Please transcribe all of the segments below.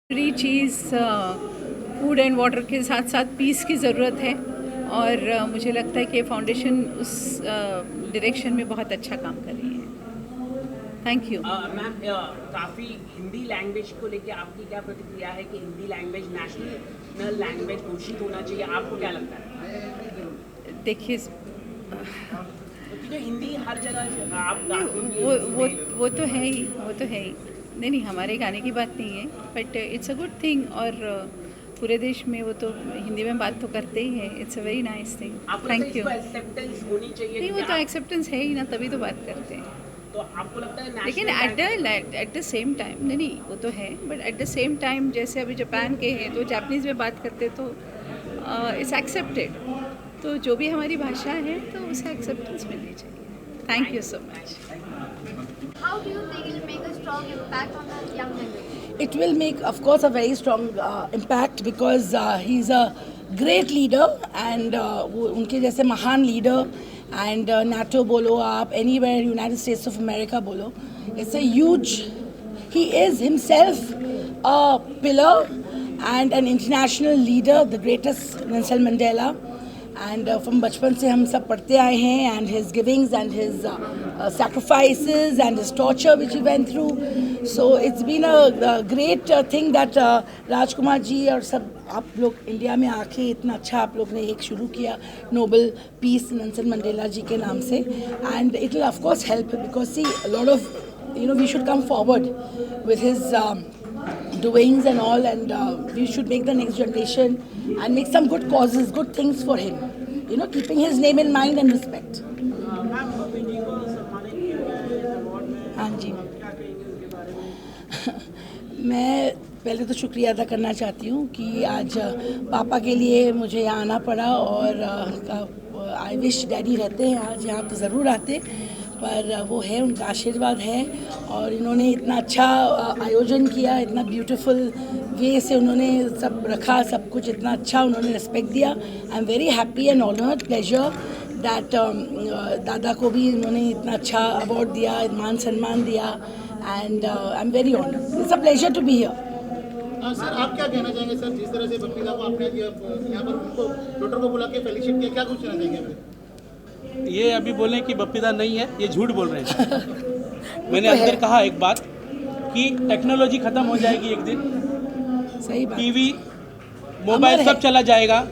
पूरी चीज़ food and water के साथ साथ पीस की ज़रूरत है और मुझे लगता है कि फाउंडेशन उस डायरेक्शन में बहुत अच्छा काम कर रही है। Thank you. मैम, काफ़ी हिंदी लैंग्वेज को लेके आपकी क्या प्रतिक्रिया है कि हिंदी लैंग्वेज नेशनल लैंग्वेज घोषित होना चाहिए, आपको क्या लगता है? देखिए, क्योंकि हिंदी हर जगह आप वो तो है ही, वो तो है ही। नहीं, हमारे गाने की बात नहीं है, but it's a good thing. और पूरे देश में वो तो हिंदी में बात तो करते ही है। It's a very nice thing. Thank you. Acceptance होनी चाहिए। नहीं, वो तो एक्सेप्टेंस है ही ना, तभी तो बात करते हैं। तो आपको लगता है लेकिन एट द सेम टाइम, नहीं वो तो है, but at the same time जैसे अभी जापान के हैं तो जापानीज़ में बात करते तो इट्स एक्सेप्टेड। तो जो भी हमारी भाषा है तो उसे एक्सेप्टेंस मिलनी चाहिए। Thank you so much. How do you think it will make a strong impact on the young generation? It will make, of course, a very strong impact because he's a great leader and वो उनके जैसे महान leader and NATO बोलो आप, anywhere United States of America बोलो, it's a huge, he is himself a pillar and an international leader, the greatest Nelson Mandela. And from बचपन से हम सब पढ़ते आए हैं and his givings and his sacrifices and his torture which he went through. So it's been a great thing that Rajkumar ji और सब आप लोग इंडिया में आके इतना अच्छा आप लोग ने एक शुरू किया नोबल पीस नेल्सन मंडेला जी के नाम से. And it will of course help because see a lot of we should come forward with his doings and all, and we should make the next generation and make some good causes, good things for him, keeping his name in mind and respect. हाँ जी, मैं पहले तो शुक्रिया अदा करना चाहती हूँ कि आज पापा के लिए मुझे यहाँ आना पड़ा और आई विश डैडी रहते हैं आज यहाँ तो ज़रूर आते, पर वो है, उनका आशीर्वाद है और इन्होंने इतना अच्छा आयोजन किया, इतना ब्यूटीफुल वे से उन्होंने सब रखा, सब कुछ इतना अच्छा उन्होंने रिस्पेक्ट दिया. आई am very happy and honoured, pleasure that दादा को भी इन्होंने इतना अच्छा अवार्ड दिया, मान सम्मान दिया and I am very honoured. It's a pleasure to be here. Sir, आप क्या कहना चाहेंगे सर, जिस तरह से बप्पीदा को आपने यहाँ पर उनको डॉक्टर को बुला के फेलिसिट किया, क्या कुछ कहना चाहेंगे आप? ये अभी बोलें कि बप्पीदा नहीं है, ये झूठ बोल रहे हैं. मैंने अंदर कहा एक बात कि टेक्नोलॉजी खत्म हो जाएगी एक दिन, सही बात, टीवी मोबाइल सब चला जाएगा,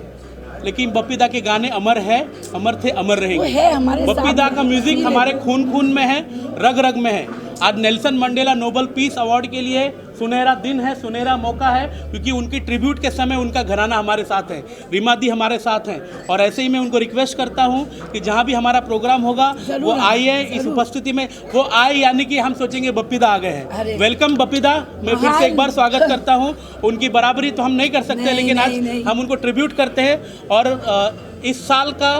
लेकिन बप्पीदा के गाने अमर है, अमर थे, अमर रहेंगे. बप्पीदा का म्यूजिक हमारे खून खून में है, रग रग में है. आज Nelson Mandela Nobel peace award के लिए सुनहरा दिन है, सुनहरा मौका है, क्योंकि उनकी ट्रिब्यूट के समय उनका घराना हमारे साथ है, रीमा दी हमारे साथ हैं. और ऐसे ही मैं उनको रिक्वेस्ट करता हूं कि जहां भी हमारा प्रोग्राम होगा वो आइए, इस उपस्थिति में वो आए, यानी कि हम सोचेंगे बप्पीदा आ गए हैं. वेलकम बप्पीदा, मैं फिर से एक बार स्वागत करता हूं. उनकी बराबरी तो हम नहीं कर सकते, लेकिन आज हम उनको ट्रिब्यूट करते हैं. और इस साल का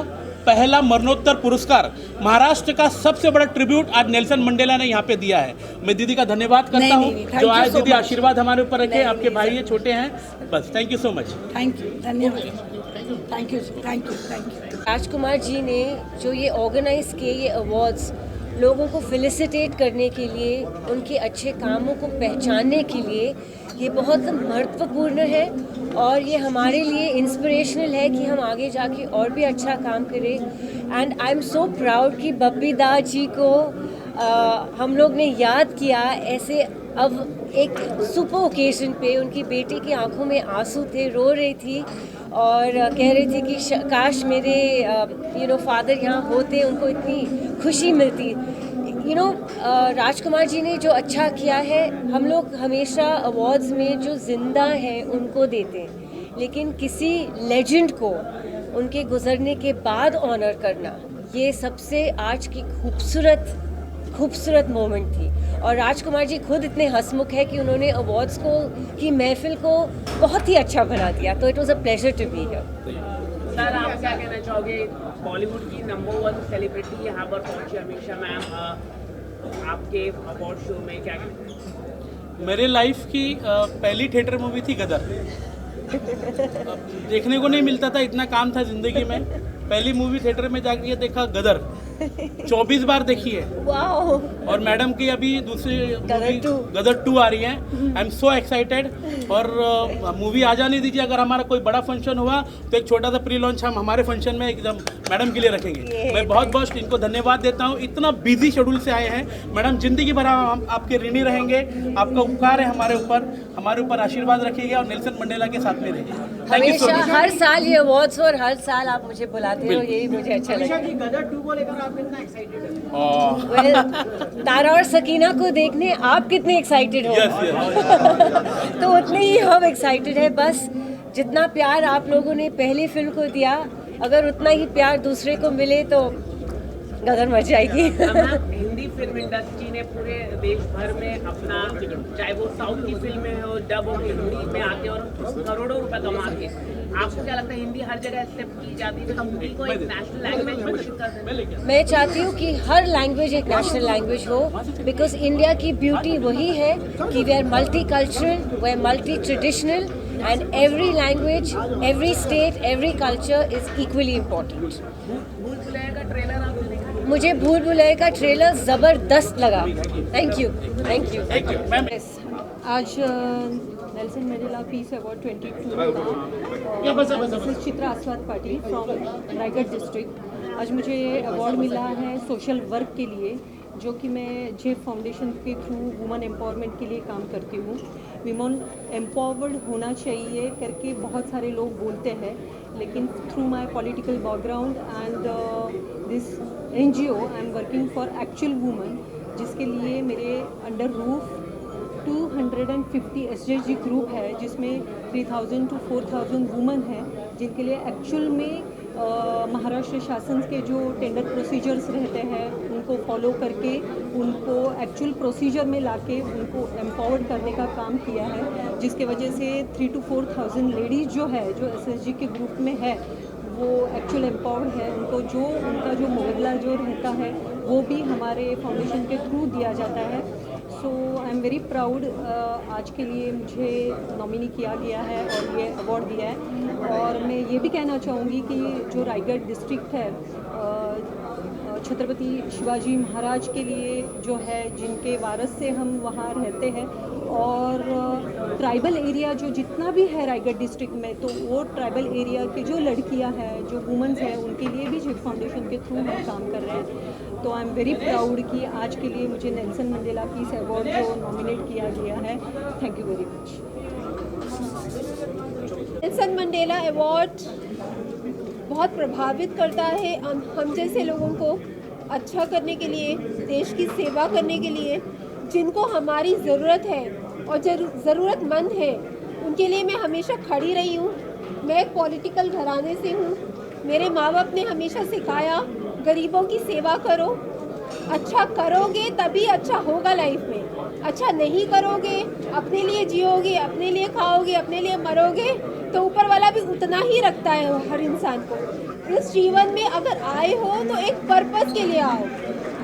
पहला मरणोत्तर पुरस्कार, महाराष्ट्र का सबसे बड़ा ट्रिब्यूट आज नेल्सन मंडेला ने यहाँ पे दिया है. मैं दीदी का धन्यवाद करता हूँ जो आज दीदी आशीर्वाद हमारे ऊपर रखे. आपके भाई ये छोटे हैं, बस. Thank you so much. Thank you, धन्यवाद. Thank you, thank you, thank you. Rajkumar ji ने जो ये ऑर्गेनाइज किए, ये अवार्ड्स लोगों को फेलिसिटेट करने के लिए, उनके अच्छे कामों को पहचानने के लिए, ये बहुत महत्वपूर्ण है और ये हमारे लिए इंस्पिरेशनल है कि हम आगे जाके और भी अच्छा काम करें. And I am so proud कि बप्पीदा जी को हम लोग ने याद किया ऐसे. अब एक सुपर ओकेजन पे उनकी बेटी की आंखों में आंसू थे, रो रही थी और कह रही थी कि काश मेरे फादर यहाँ होते, उनको इतनी खुशी मिलती. राजकुमार जी ने जो अच्छा किया है, हम लोग हमेशा अवार्ड्स में जो जिंदा हैं उनको देते हैं, लेकिन किसी लेजेंड को उनके गुजरने के बाद ऑनर करना, ये सबसे आज की खूबसूरत मोमेंट थी. और राजकुमार जी खुद इतने हंसमुख है कि उन्होंने अवार्ड्स की महफिल को बहुत ही अच्छा बना दिया. तो it was a pleasure to be here. Sir, आप क्या कहना चाहोगे? बॉलीवुड की नंबर 1 सेलिब्रिटी यहाँ पर पहुंची अमीषा मैम, आपके अवार्ड शो में क्या कहना? मेरे लाइफ की पहली थिएटर मूवी थी गदर. देखने को नहीं मिलता था, इतना काम था ज़िंदगी में. पहली मूवी थिएटर में जाके देखा गदर. 24 बार देखी है। वाओ। और मैडम की अभी दूसरी गदर 2 आ रही है। I am so excited. और मूवी आ जाने दीजिए, अगर हमारा कोई बड़ा फंक्शन हुआ तो एक छोटा सा प्री लॉन्च हम हमारे फंक्शन में एकदम मैडम के लिए रखेंगे। मैं बहुत बहुत इनको धन्यवाद देता हूँ, इतना बिजी शेड्यूल से आए हैं। मैडम जिंदगी भर हम आपके ऋणी रहेंगे, आपका उपकार है हमारे ऊपर आशीर्वाद रखिएगा और नेल्सन मंडेला के साथ में रहिए। थैंक यू सो हमेशा मच। हर साल ये अवार्ड्स और हर साल आप मुझे बुलाते हो, यही मुझे अच्छा लगता है। गदर 2 को लेकर आप कितना एक्साइटेड हैं? Well, तारा और सकीना को देखने आप कितने एक्साइटेड हो? Yes yes. तो उतने ही हम एक्साइटेड है। बस जितना प्यार आप लोगों ने पहली फिल्म को दिया, अगर उतना ही प्यार दूसरे को मिले तो गदर मच जाएगी। हिंदी फिल्म इंडस्ट्री ने पूरे देश भर में अपना, चाहे वो साउथ की फिल्में हो, डब हो, हिंदी में आके और करोड़ों रुपए कमा के, आपको क्या लगता है हिंदी हर जगह एक्सेप्ट की जाती है, तो हिंदी को एक नेशनल लैंग्वेज घोषित कर दें? मैं चाहती हूँ कि हर लैंग्वेज एक नेशनल लैंग्वेज हो, बिकॉज इंडिया की ब्यूटी वही है कि we are multi cultural, we are multi traditional, and every language, every state, every culture is equally important. Bhool Bhulaiyaa का ट्रेलर आपने देखा? मुझे भूल भुलैया का ट्रेलर ज़बरदस्त लगा। Thank you, thank you. Thank you ma'am. आज Nelson Mandela peace award 22 Chitra Aswad Patil from Raigarh district. आज मुझे अवार्ड मिला है सोशल वर्क के लिए, जो कि मैं जेफ फाउंडेशन के थ्रू वुमेन एम्पावरमेंट के लिए काम करती हूँ। वुमेन एम्पावर्ड होना चाहिए करके बहुत सारे लोग बोलते हैं, लेकिन through my political background and this NGO I am working for actual women, जिसके लिए मेरे अंडर रूफ 250 SHG ग्रुप है, जिसमें 3000 to 4000 वुमेन हैं, जिनके लिए एक्चुअल में महाराष्ट्र शासन के जो टेंडर प्रोसीजर्स रहते हैं उनको फॉलो करके उनको एक्चुअल प्रोसीजर में लाके उनको एम्पावर्ड करने का काम किया है, जिसके वजह से 3 to 4000 लेडीज़ जो है, जो SHG के ग्रुप में है, वो एक्चुअल एम्पावर्ड है। उनको जो उनका जो मुआवजा जो रहता है वो भी हमारे फाउंडेशन के थ्रू दिया जाता है। सो आई एम वेरी प्राउड, आज के लिए मुझे नॉमिनी किया गया है और ये अवार्ड दिया है। और मैं ये भी कहना चाहूँगी कि जो रायगढ़ डिस्ट्रिक्ट है, छत्रपति शिवाजी महाराज के लिए जो है, जिनके वारस से हम वहाँ रहते हैं, और ट्राइबल एरिया जो जितना भी है रायगढ़ डिस्ट्रिक्ट में, तो वो ट्राइबल एरिया के जो लड़कियां हैं, जो वुमेन्स हैं, उनके लिए भी जेफ फाउंडेशन के थ्रू हम काम कर रहे हैं। तो आई एम वेरी प्राउड कि आज के लिए मुझे नेल्सन मंडेला पीस अवार्ड जो नॉमिनेट किया गया है। Thank you very much. Nelson Mandela award बहुत प्रभावित करता है हम जैसे लोगों को अच्छा करने के लिए, देश की सेवा करने के लिए, जिनको हमारी ज़रूरत है और ज़रूरतमंद है, उनके लिए मैं हमेशा खड़ी रही हूँ। मैं एक पॉलिटिकल घराने से हूँ। मेरे माँ बाप ने हमेशा सिखाया, गरीबों की सेवा करो, अच्छा करोगे तभी अच्छा होगा लाइफ में। अच्छा नहीं करोगे, अपने लिए जियोगे, अपने लिए खाओगे, अपने लिए मरोगे, तो ऊपर वाला भी उतना ही रखता है हर इंसान को। इस जीवन में अगर आए हो तो एक पर्पस के लिए आओ।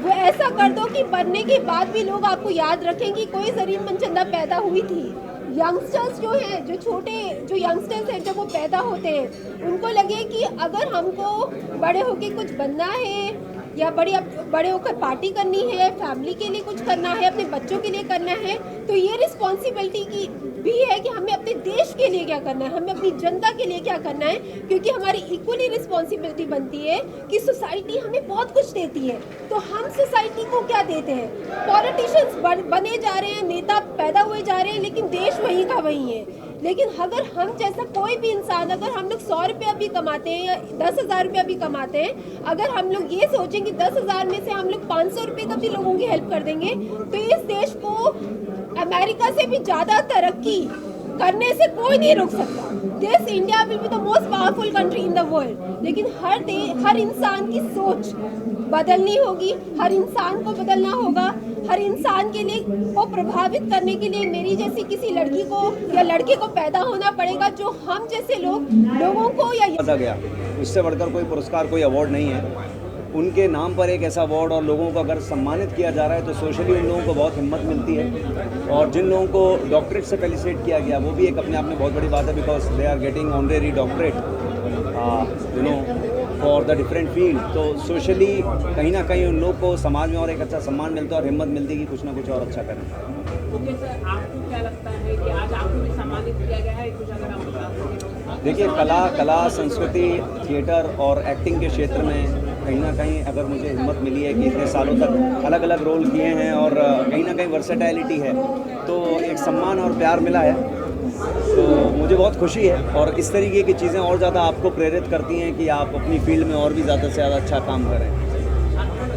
वो ऐसा कर दो कि मरने के बाद भी लोग आपको याद रखें कि कोई जरीन मनचंदा पैदा हुई थी। यंगस्टर्स जो हैं, जो छोटे जो यंगस्टर्स हैं, जब वो पैदा होते हैं, उनको लगे कि अगर हमको बड़े होकर कुछ बनना है या बड़े होकर पार्टी करनी है, फैमिली के लिए कुछ करना है, अपने बच्चों के लिए करना है, तो ये रिस्पॉन्सिबिलिटी की भी है कि हमें अपने देश के लिए क्या करना है, हमें अपनी जनता के लिए क्या करना है, क्योंकि हमारी इक्वली रिस्पॉन्सिबिलिटी बनती है कि सोसाइटी हमें बहुत कुछ देती है, तो हम सोसाइटी को क्या देते हैं। पॉलिटिशियंस बने जा रहे हैं, नेता पैदा हुए जा रहे हैं, लेकिन देश वहीं का वहीं है। लेकिन अगर हम जैसा कोई भी इंसान, अगर हम लोग 100 रुपया भी कमाते हैं या 10,000 रुपया भी कमाते हैं, अगर हम लोग ये सोचें कि 10,000 में से हम लोग 500 रुपये का भी लोगों की हेल्प कर देंगे, तो इस देश को अमेरिका से भी ज़्यादा तरक्की करने से कोई नहीं रोक सकता। This India will be the most powerful country in the world. लेकिन हर इंसान की सोच बदलनी होगी, हर इंसान को बदलना होगा। हर इंसान के लिए को प्रभावित करने के लिए मेरी जैसी किसी लड़की को या लड़के को पैदा होना पड़ेगा, जो हम जैसे लोगों को या गया। इससे बढ़कर कोई पुरस्कार, कोई अवार्ड नहीं है। उनके नाम पर एक ऐसा अवार्ड और लोगों को अगर सम्मानित किया जा रहा है तो सोशली उन लोगों को बहुत हिम्मत मिलती है। और जिन लोगों को डॉक्टरेट से फेलिसिटेट किया गया, वो भी एक अपने आप में बहुत बड़ी बात है, because they are getting honorary doctorate, for the different field, तो सोशली कहीं ना कहीं उन लोग को समाज में और एक अच्छा सम्मान मिलता है और हिम्मत मिलती है कि कुछ ना कुछ और अच्छा करें। ओके सर, आपको क्या लगता है कि आज आपको भी सम्मानित किया गया है, कुछ अगर आप बता सकें? देखिए, कला संस्कृति, थिएटर और एक्टिंग के क्षेत्र में कहीं ना कहीं अगर मुझे हिम्मत मिली है कि इतने सालों तक अलग अलग रोल किए हैं और कहीं ना कहीं वर्सेटैलिटी है, तो एक सम्मान और प्यार मिला है, तो मुझे बहुत खुशी है। और इस तरीके की चीज़ें और ज़्यादा आपको प्रेरित करती हैं कि आप अपनी फील्ड में और भी ज़्यादा से ज़्यादा अच्छा काम करें।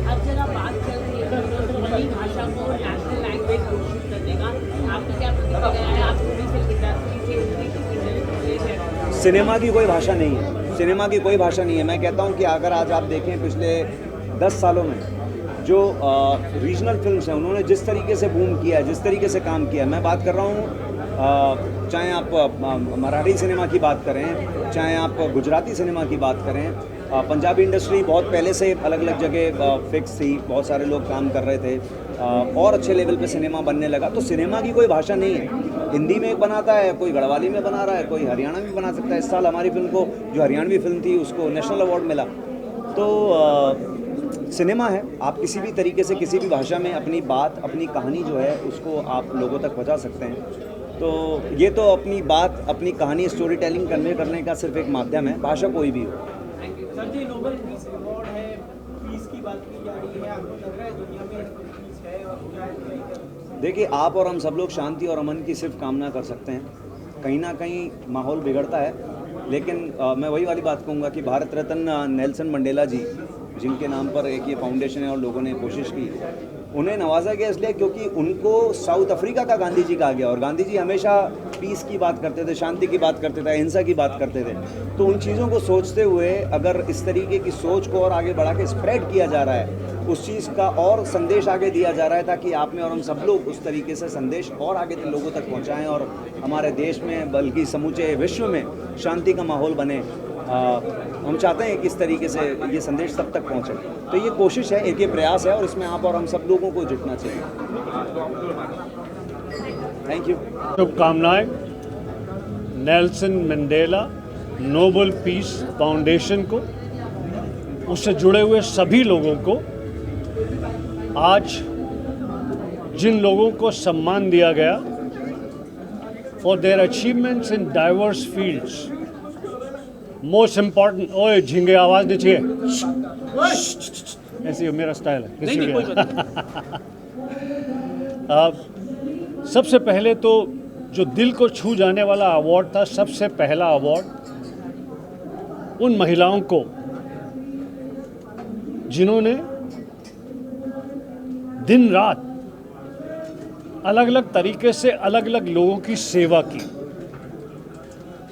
हर जगह बात चल रही है हिंदी भाषा को नेशनल लैंग्वेज घोषित करने का, आपको क्या प्रतिक्रिया है? आप पूरी फिल्म इंडस्ट्री से हिंदी की सिनेमा की कोई भाषा नहीं है, सिनेमा की कोई भाषा नहीं है। मैं कहता हूँ कि अगर आज आप देखें पिछले 10 सालों में जो रीजनल फिल्म्स हैं, उन्होंने जिस तरीके से बूम किया है, जिस तरीके से काम किया है, मैं बात कर रहा हूँ चाहे आप मराठी सिनेमा की बात करें, चाहे आप गुजराती सिनेमा की बात करें, पंजाबी इंडस्ट्री बहुत पहले से अलग अलग जगह फिक्स थी, बहुत सारे लोग काम कर रहे थे और अच्छे लेवल पे सिनेमा बनने लगा। तो सिनेमा की कोई भाषा नहीं है, हिंदी में बनाता है, कोई गढ़वाली में बना रहा है, कोई हरियाणा में बना सकता है। इस साल हमारी फिल्म को, जो हरियाणवी फिल्म थी, उसको नेशनल अवार्ड मिला। तो सिनेमा है, आप किसी भी तरीके से किसी भी भाषा में अपनी बात, अपनी कहानी जो है उसको आप लोगों तक पहुंचा सकते हैं। तो ये तो अपनी बात, अपनी कहानी, स्टोरी टेलिंग करने का सिर्फ एक माध्यम है, भाषा कोई भी हो। सर जी, नोबेल पीस अवार्ड है, पीस की बात की जा रही है, आपको लग रहा है दुनिया में पीस है और क्या है? देखिए, आप और हम सब लोग शांति और अमन की सिर्फ कामना कर सकते हैं। कहीं ना कहीं माहौल बिगड़ता है, लेकिन मैं वही वाली बात कहूँगा कि भारत रत्न नेल्सन मंडेला जी, जिनके नाम पर एक ये फाउंडेशन है और लोगों ने कोशिश की, उन्हें नवाजा गया इसलिए क्योंकि उनको साउथ अफ्रीका का गांधी जी कहा गया। और गांधी जी हमेशा पीस की बात करते थे, शांति की बात करते थे, अहिंसा की बात करते थे। तो उन चीज़ों को सोचते हुए अगर इस तरीके की सोच को और आगे बढ़ा के स्प्रेड किया जा रहा है, उस चीज़ का और संदेश आगे दिया जा रहा है, ताकि आप में और हम सब लोग उस तरीके से संदेश और आगे लोगों तक पहुँचाएँ और हमारे देश में, बल्कि समूचे विश्व में शांति का माहौल बने। हम चाहते हैं कि इस तरीके से ये संदेश सब तक पहुंचे। तो ये कोशिश है, एक ये प्रयास है और इसमें आप और हम सब लोगों को जुटना चाहिए। Thank you. शुभकामनाएं Nelson Mandela Nobel peace foundation को, उससे जुड़े हुए सभी लोगों को। आज जिन लोगों को सम्मान दिया गया for their achievements in diverse fields, most important, ओए झिंगे आवाज़ दीजिए, ऐसी मेरा स्टाइल है। नहीं, कोई सबसे पहले तो जो दिल को छू जाने वाला अवार्ड था, सबसे पहला अवार्ड उन महिलाओं को जिन्होंने दिन रात अलग अलग तरीके से अलग अलग लोगों की सेवा की।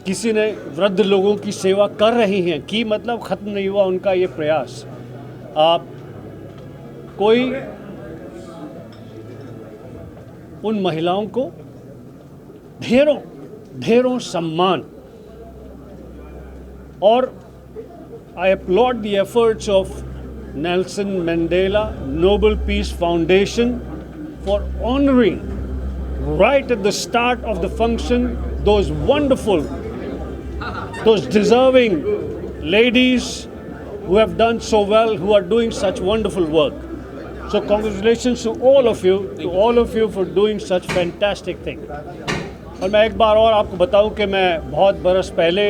किसी ने वृद्ध लोगों की सेवा कर रही हैं कि मतलब ख़त्म नहीं हुआ उनका ये प्रयास। कोई उन महिलाओं को ढेरों सम्मान। और I applaud the efforts of Nelson Mandela Nobel peace foundation for honouring right at the start of the function those wonderful, those deserving ladies who have done so well, who are doing such wonderful work. So congratulations to all of you for doing such fantastic thing. और मैं एक बार और आपको बताऊं कि मैं बहुत बरस पहले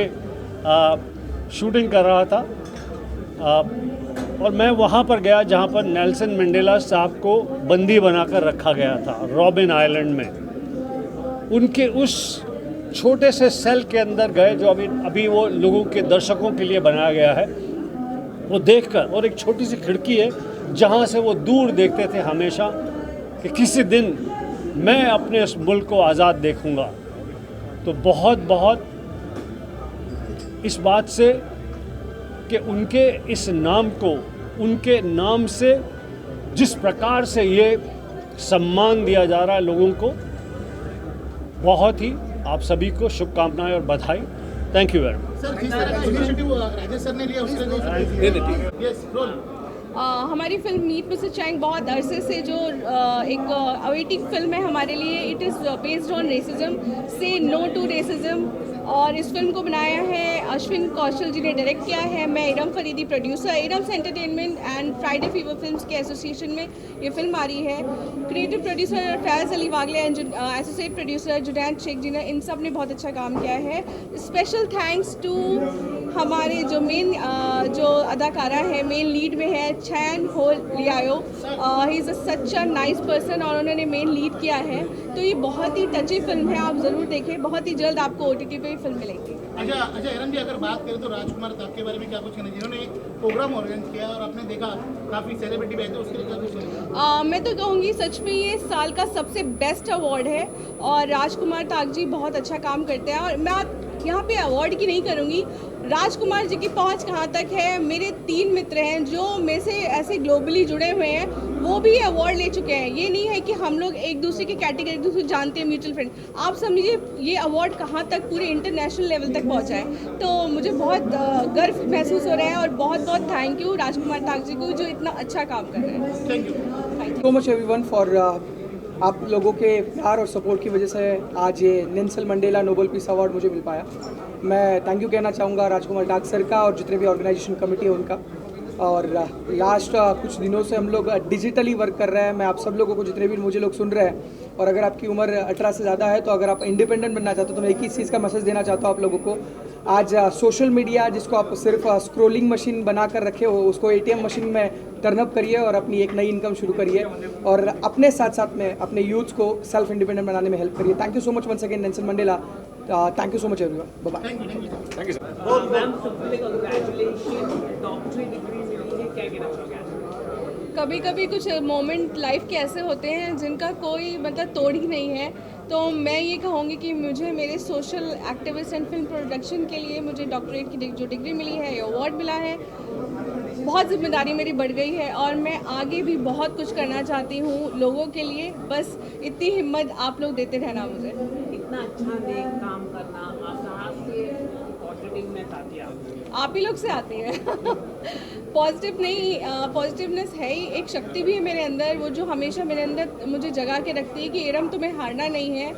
शूटिंग कर रहा था और मैं वहाँ पर गया जहाँ पर नेल्सन मंडेला साहब को बंदी बनाकर रखा गया था रॉबिन आइलैंड में। उनके उस छोटे से सेल के अंदर गए जो अभी वो लोगों के दर्शकों के लिए बनाया गया है, वो देखकर, और एक छोटी सी खिड़की है जहाँ से वो दूर देखते थे हमेशा कि किसी दिन मैं अपने इस मुल्क को आज़ाद देखूँगा। तो बहुत बहुत इस बात से कि उनके इस नाम को, उनके नाम से जिस प्रकार से ये सम्मान दिया जा रहा है लोगों को, बहुत ही आप सभी को शुभकामनाएं और बधाई। Thank you very much. Sir, जिस तरह का इनिशिएटिव राजेश सर ने लिया उसके यस रोल हमारी फिल्म मीट मिस्टर चैंग बहुत अरसे से जो एक अवेटिंग फिल्म है हमारे लिए। It is based on racism, से नो टू रेसिज्म। और इस फिल्म को बनाया है अश्विन कौशल जी ने डायरेक्ट किया है। मैं Iram Faridi producer, Iram's entertainment and Friday Fever films के एसोसिएशन में ये फिल्म आ रही है। Creative producer Faiz Ali Wagle and associate producer Junaid Shaikh ji ने, इन सब ने बहुत अच्छा काम किया है। स्पेशल थैंक्स टू हमारे जो मेन जो अदाकारा है, मेन लीड में है Chen Ho Liao. He is such a nice person और उन्होंने मेन लीड किया है। तो ये बहुत ही टची फिल्म है, आप ज़रूर देखें। बहुत ही जल्द आपको OTT पे फिल्म मिलेगी। अच्छा एरन जी, अगर बात करें तो राजकुमार ताक के बारे में क्या कुछ कहना, जिन्होंने एक प्रोग्राम ऑर्गेनाइज किया और आपने देखा काफ़ी सेलिब्रिटी बैठे, उसके लिए क्या कुछ कहना? मैं तो कहूँगी सच में ये साल का सबसे बेस्ट अवार्ड है और राजकुमार ताक जी बहुत अच्छा काम करते हैं। और मैं यहाँ पे अवार्ड की नहीं करूँगी, राजकुमार जी की पहुँच कहाँ तक है। मेरे 3 मित्र हैं जो में से ऐसे ग्लोबली जुड़े हुए हैं, वो भी अवार्ड ले चुके हैं। ये नहीं है कि हम लोग एक दूसरे की कैटेगरी एक दूसरे जानते हैं, म्यूचुअल फ्रेंड। आप समझिए ये अवार्ड कहाँ तक पूरे इंटरनेशनल लेवल तक पहुँचा है। तो मुझे बहुत गर्व महसूस हो रहा है और बहुत बहुत थैंक यू राजकुमार ताक जी को जो इतना अच्छा काम कर रहे हैं। Thank you so much everyone for आप लोगों के प्यार और सपोर्ट की वजह से आज ये Nelson Mandela Nobel peace award मुझे मिल पाया। मैं थैंक यू कहना चाहूँगा राजकुमार ताक सर का और जितने भी ऑर्गेनाइजेशन कमेटी है उनका। और लास्ट कुछ दिनों से हम लोग डिजिटली वर्क कर रहे हैं। मैं आप सब लोगों को, जितने भी मुझे लोग सुन रहे हैं, और अगर आपकी उम्र 18 से ज़्यादा है तो अगर आप इंडिपेंडेंट बनना चाहते हो तो मैं एक ही चीज़ का मैसेज देना चाहता हूँ आप लोगों को। आज सोशल मीडिया जिसको आप सिर्फ स्क्रोलिंग मशीन बना कर रखे हो, उसको ATM मशीन में टर्नअप करिए और अपनी एक नई इनकम शुरू करिए और अपने साथ साथ में अपने यूथ को सेल्फ इंडिपेंडेंट बनाने में हेल्प करिए। Thank you so much once again Nelson Mandela. Thank you so much everyone. Bye thank you sir. Ma'am सबसे कांग्रेचुलेशन, डॉक्टरेट डिग्री मिली है, क्या कहना चाहोगे? कभी कभी कुछ मोमेंट लाइफ के ऐसे होते हैं जिनका कोई मतलब तोड़ ही नहीं है। तो मैं ये कहूँगी कि मुझे मेरे social activist and film production के लिए मुझे डॉक्टरेट की जो डिग्री मिली है, ये अवार्ड मिला है। बहुत जिम्मेदारी मेरी बढ़ गई है और मैं आगे भी बहुत कुछ करना चाहती हूँ लोगों के लिए। बस इतनी हिम्मत आप लोग देते रहना मुझे। इतना अच्छा नेक काम करना आप कहाँ से पॉजिटिवनेस आती है? आप ही लोग से आती है। पॉजिटिव नहीं, पॉजिटिवनेस है ही, एक शक्ति भी है मेरे अंदर, वो जो हमेशा मेरे अंदर मुझे जगा के रखती है कि इरम तुम्हें हारना नहीं है,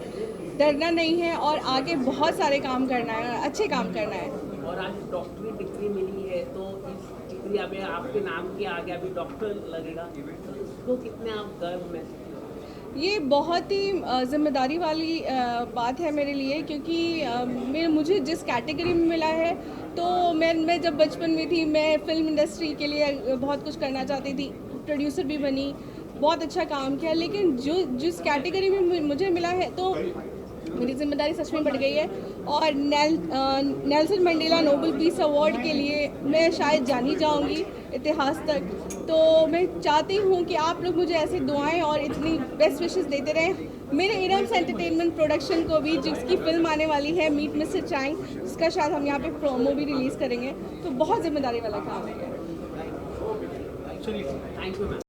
डरना नहीं है और आगे बहुत सारे काम करना है, अच्छे काम करना है। और आज डॉक्टरी डिग्री मिली है तो इस डिग्री अभी आपके नाम के आगे अभी डॉक्टर लगेगा, तो कितने आप गर्व में? ये बहुत ही जिम्मेदारी वाली बात है मेरे लिए, क्योंकि मुझे जिस कैटेगरी में मिला है तो मैं जब बचपन में थी मैं फिल्म इंडस्ट्री के लिए बहुत कुछ करना चाहती थी, प्रोड्यूसर भी बनी, बहुत अच्छा काम किया। लेकिन जिस कैटेगरी में मुझे मिला है तो मेरी जिम्मेदारी सच में बढ़ गई है। और Nelson Mandela Nobel piece award के लिए मैं शायद जानी जाऊंगी इतिहास तक। तो मैं चाहती हूँ कि आप लोग मुझे ऐसी दुआएं और इतनी बेस्ट विशेस देते रहें। मेरे इरम्स एंटरटेनमेंट प्रोडक्शन को भी, जिसकी फिल्म आने वाली है मीट मिस्टर चैंग, जिसका शायद हम यहाँ पे प्रोमो भी रिलीज़ करेंगे, तो बहुत जिम्मेदारी वाला काम है। Thank you ma'am.